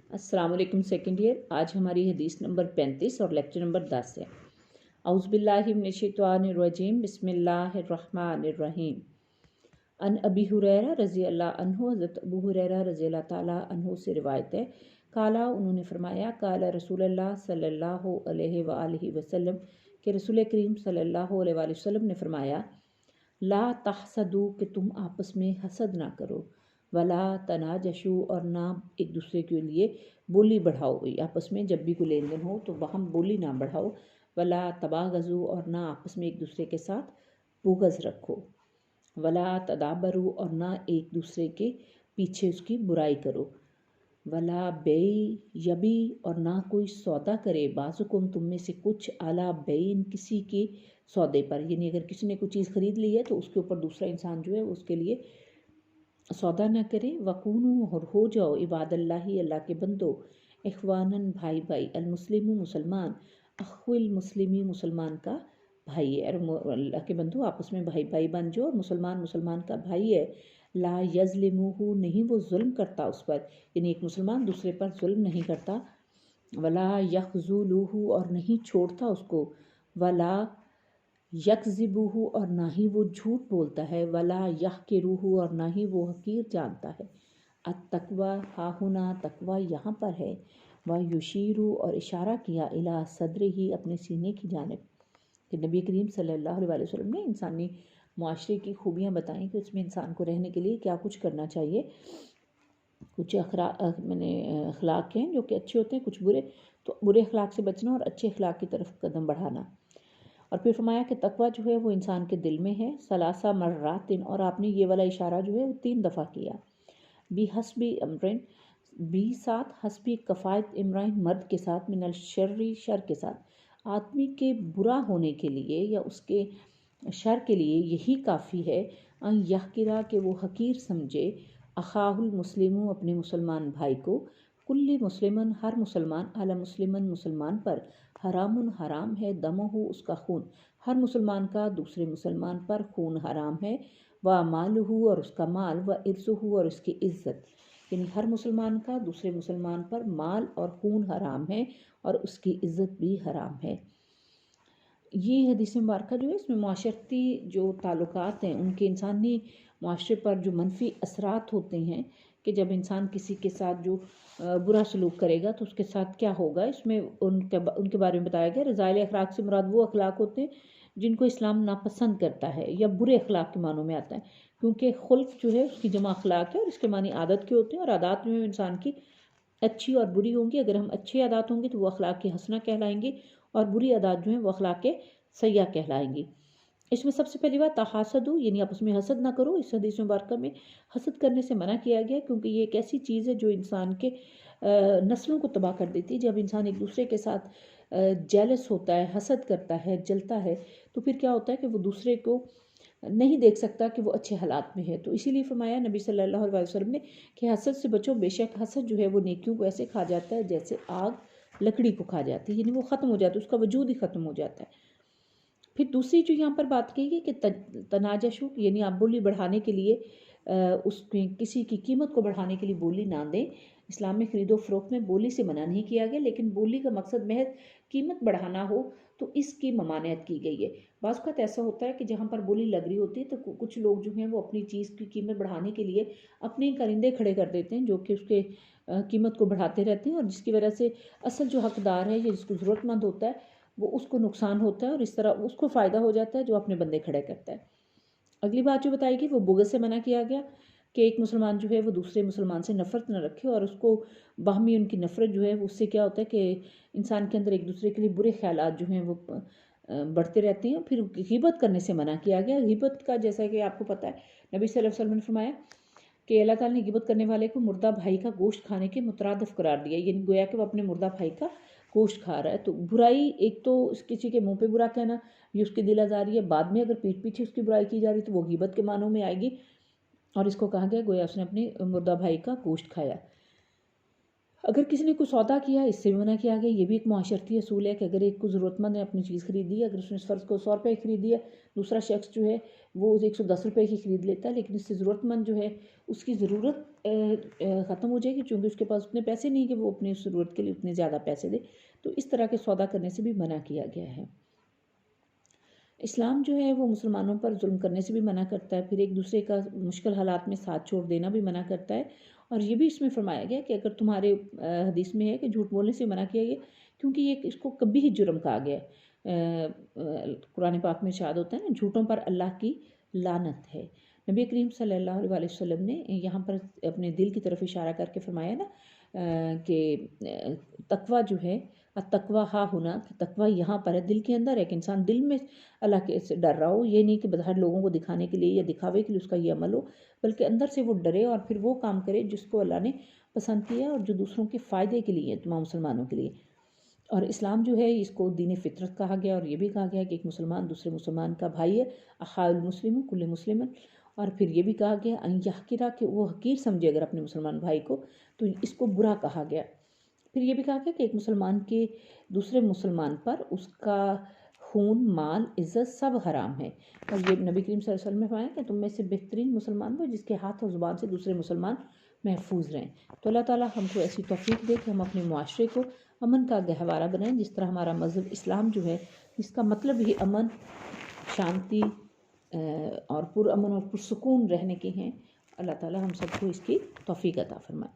अस्सलाम वालेकुम second year. आज हमारी हदीस नंबर 35 और लेक्चर नंबर 10 है। औज़ु बिल्लाहि मिनश शैतानिर रजीम, बिस्मिल्लाहिर रहमानिर रहीम। अन अबी हुरैरा रज़ी अल्लाह अन्हु, हज़रत अबू हुरैरा रज़ी अल्लाह ताला अन्हु से रिवायत है, काला उन्होंने फरमाया, काला रसूलुल्लाह सल्लल्लाहु अलैहि वालैहि वसल्लम के रसूल करीम सल्लल्लाहु अलैहि वसल्लम ने फरमाया, ला तहसदू कि तुम आपस में हसद ना करो, वला तनाजशु और ना एक दूसरे के लिए बोली बढ़ाओ। आपस में जब भी कोई लेन देन हो तो वहाँ बोली ना बढ़ाओ। वला तबागजू और ना आपस में एक दूसरे के साथ बुग़्ज़ रखो। वला तदाबरू और ना एक दूसरे के पीछे उसकी बुराई करो। वला बेई यबी और ना कोई सौदा करे बाज़ुकुम तुम में से कुछ अला बेइन किसी के सौदे पर, यानी अगर किसी ने कोई चीज़ ख़रीद ली है तो उसके ऊपर दूसरा इंसान जो है उसके लिए सौदा न करे। वकूनू और हो जाओ इबादल्लाही अल्लाह के बंदो, इख्वानन भाई भाई, अलमुस्लिमु मुसलमान, अखुल मुस्लिमी मुसलमान का भाई है। और अल्लाह के बंदो आपस में भाई भाई बन जाओ, और मुसलमान मुसलमान का भाई है। ला यज़लिमुहु नहीं वो जुल्म करता उस पर, यानी एक मुसलमान दूसरे पर जुल्म नहीं करता। वला यखजुलुहु और नहीं छोड़ता उसको। वला यकज़िबुहु और ना ही वो झूठ बोलता है। वला यहकिरुहु और ना ही वो हकीर जानता है। अत्तक़वा हाहुना तक़वा यहाँ पर है। व युशीरु और इशारा किया इला सदर ही अपने सीने की जानिब, कि नबी करीम सल्लल्लाहु अलैहि वसल्लम ने इंसानी मुआशरे की खूबियाँ बताई कि उसमें इंसान को रहने के लिए क्या कुछ करना चाहिए। कुछ अखलाक हैं जो कि अच्छे होते हैं, कुछ बुरे, तो बुरे अखलाक से बचना और अच्छे अखलाक की तरफ कदम बढ़ाना। और फिर फरमाया कि तकवा जो है वो इंसान के दिल में है। सलासा मर्रातिन और आपने ये वाला इशारा जो है वो 3 दफ़ा किया। बी हस्बी अमरिन बी साथ, हस्बी कफ़ायत इमरान मर्द के साथ, मिनल शर्री शर के साथ, आदमी के बुरा होने के लिए या उसके शर के लिए यही काफ़ी है। यह किरा कि वो हकीर समझे, अखाहुल मुस्लिमु अपने मुसलमान भाई को, कुल्ली मुस्लिमन हर मुसलमान, अला मुस्लिमन मुसलमान पर, हरामुन हराम है, दमहु उसका खून, हर मुसलमान का दूसरे मुसलमान पर खून हराम है। व मालहु और उसका माल, व इर्ज़ुहु और उसकी इज़्ज़त, यानी हर मुसलमान का दूसरे मुसलमान पर माल और खून हराम है और उसकी इज़्ज़त भी हराम है। ये हदीस मुबारक जो है इसमें माशरती जो ताल्लुकात हैं उनके इंसानी माशरे पर जो मनफी असरात होते हैं, कि जब इंसान किसी के साथ जो बुरा सलूक करेगा तो उसके साथ क्या होगा, इसमें उनके बारे में बताया गया। रज़ाइल अखलाक से मुराद वो अखलाक होते हैं जिनको इस्लाम नापसंद करता है या बुरे अखलाक के मानों में आता है, क्योंकि खुल्क जो है उसकी जमा अखलाक है और इसके मानी आदत के होते हैं, और आदत में इंसान की अच्छी और बुरी होंगी। अगर हम अच्छी आदत होंगी तो वो अखलाक के हसना कहलाएंगी, और बुरी आदत जो है वो अखलाक के सय्या कहलाएंगी। इसमें सबसे पहली बात तहासदु, यानी आपस में हसद ना करो। इस हदीस मुबारक में हसद करने से मना किया गया, क्योंकि ये एक ऐसी चीज़ है जो इंसान के नस्लों को तबाह कर देती है। जब इंसान एक दूसरे के साथ जेलस होता है, हसद करता है, जलता है, तो फिर क्या होता है कि वो दूसरे को नहीं देख सकता कि वो अच्छे हालात में है। तो इसीलिए फरमाया नबी सल्लल्लाहु अलैहि वसल्लम ने कि हसद से बचो, बेशक हसद जो है वो नेकियों को ऐसे खा जाता है जैसे आग लकड़ी को खा जाती है, यानी वो ख़त्म हो जाता है, उसका वजूद ही ख़त्म हो जाता है। फिर दूसरी जो यहाँ पर बात कही गई कि तनाजशु, यानी आप बोली बढ़ाने के लिए उसकी किसी की कीमत को बढ़ाने के लिए बोली ना दें। इस्लाम में ख़रीदो फ़रोख्त में बोली से मना नहीं किया गया, लेकिन बोली का मकसद महज कीमत बढ़ाना हो तो इसकी ममानियत की गई है। बाज़ वक़्त ऐसा होता है कि जहाँ पर बोली लग रही होती है तो कुछ लोग जो हैं वो अपनी चीज़ की कीमत बढ़ाने के लिए अपने कारिंदे खड़े कर देते हैं, जो कि उसके कीमत को बढ़ाते रहते हैं, और जिसकी वजह से असल जो हकदार है या जिसको ज़रूरतमंद होता है वो उसको नुकसान होता है, और इस तरह उसको फ़ायदा हो जाता है जो अपने बंदे खड़े करता है। अगली बात जो बताएगी वो बुग़्ज़ से मना किया गया, कि एक मुसलमान जो है वो दूसरे मुसलमान से नफ़रत न रखे, और उसको बाहमी उनकी नफ़रत जो है उससे क्या होता है कि इंसान के अंदर एक दूसरे के लिए बुरे ख़यालात जो हैं वो बढ़ते रहते हैं। फिर ग़ीबत करने से मना किया गया। ग़ीबत का जैसा कि आपको पता है नबी सल्लल्लाहु अलैहि वसल्लम ने फरमाया कि अल्लाह ताला ने ग़ीबत करने वाले को मुर्दा भाई का गोश्त खाने के मुतरादिफ करार दिया, यानी गोया कि वो अपने मुर्दा भाई का गोश्त खा रहा है। तो बुराई, एक तो किसी के मुंह पे बुरा कहना ये उसकी दिल आज़ारी है, बाद में अगर पीठ पीछे उसकी बुराई की जा रही तो वो ग़ीबत के मानों में आएगी, और इसको कहा गया गोया उसने अपने मुर्दा भाई का गोश्त खाया। اگر کسی نے کوئی سودا کیا اس سے بھی منع کیا گیا. یہ بھی ایک معاشرتی اصول ہے کہ اگر ایک کو ضرورت مند نے اپنی چیز خریدی ہے، اگر اس نے اس فرض کو 100 روپے کی خریدی ہے، دوسرا شخص جو ہے وہ 110 روپے کی خرید لیتا ہے، لیکن اس سے ضرورت مند جو ہے اس کی ضرورت ختم ہو جائے گی، چونکہ اس کے پاس اتنے پیسے نہیں کہ وہ اپنی اس ضرورت کے لیے اتنے زیادہ پیسے دے. تو اس طرح کے سودا کرنے سے بھی منع کیا گیا ہے. اسلام جو ہے وہ مسلمانوں پر ظلم کرنے سے بھی منع کرتا ہے، پھر ایک دوسرے کا مشکل حالات میں ساتھ چھوڑ دینا بھی منع کرتا ہے. اور یہ بھی اس میں فرمایا گیا کہ اگر تمہارے حدیث میں ہے کہ جھوٹ بولنے سے منع کیا گیا، کیونکہ یہ اس کو کبھی ہی جرم کہا گیا ہے. قرآن پاک میں ارشاد ہوتا ہے نا، جھوٹوں پر اللہ کی لعنت ہے. نبی کریم صلی اللہ علیہ وسلم نے یہاں پر اپنے دل کی طرف اشارہ کر کے فرمایا نا کہ تقویٰ جو ہے، التقویٰ ہا ہونا، تقویٰ یہاں پر ہے دل کے اندر ہے، کہ انسان دل میں اللہ کے سے ڈر رہا ہو. یہ نہیں کہ باہر لوگوں کو دکھانے کے لیے یا دکھاوے کے لیے اس کا یہ عمل ہو، بلکہ اندر سے وہ ڈرے اور پھر وہ کام کرے جس کو اللہ نے پسند کیا اور جو دوسروں کے فائدے کے لیے، تمام مسلمانوں کے لیے. اور اسلام جو ہے اس کو دین فطرت کہا گیا، اور یہ بھی کہا گیا کہ ایک مسلمان دوسرے مسلمان کا بھائی ہے، اخا المسلم کل مسلم. اور پھر یہ بھی کہا گیا ان یحقرا، کہ وہ حقیر سمجھے اگر اپنے مسلمان بھائی کو، تو اس کو برا کہا گیا. پھر یہ بھی کہا گیا کہ ایک مسلمان کے دوسرے مسلمان پر اس کا خون، مال، عزت سب حرام ہے. اور یہ نبی کریم صلی اللہ علیہ وسلم نے فرمایا کہ تم میں سے بہترین مسلمان وہ جس کے ہاتھ اور زبان سے دوسرے مسلمان محفوظ رہیں. تو اللہ تعالیٰ ہم کو ایسی توفیق دے کہ ہم اپنے معاشرے کو امن کا گہوارہ بنائیں، جس طرح ہمارا مذہب اسلام جو ہے جس کا مطلب ہی امن، شانتی اور پرامن اور پرسکون رہنے کے ہیں. اللہ تعالیٰ ہم سب کو اس کی توفیق عطا فرمائے.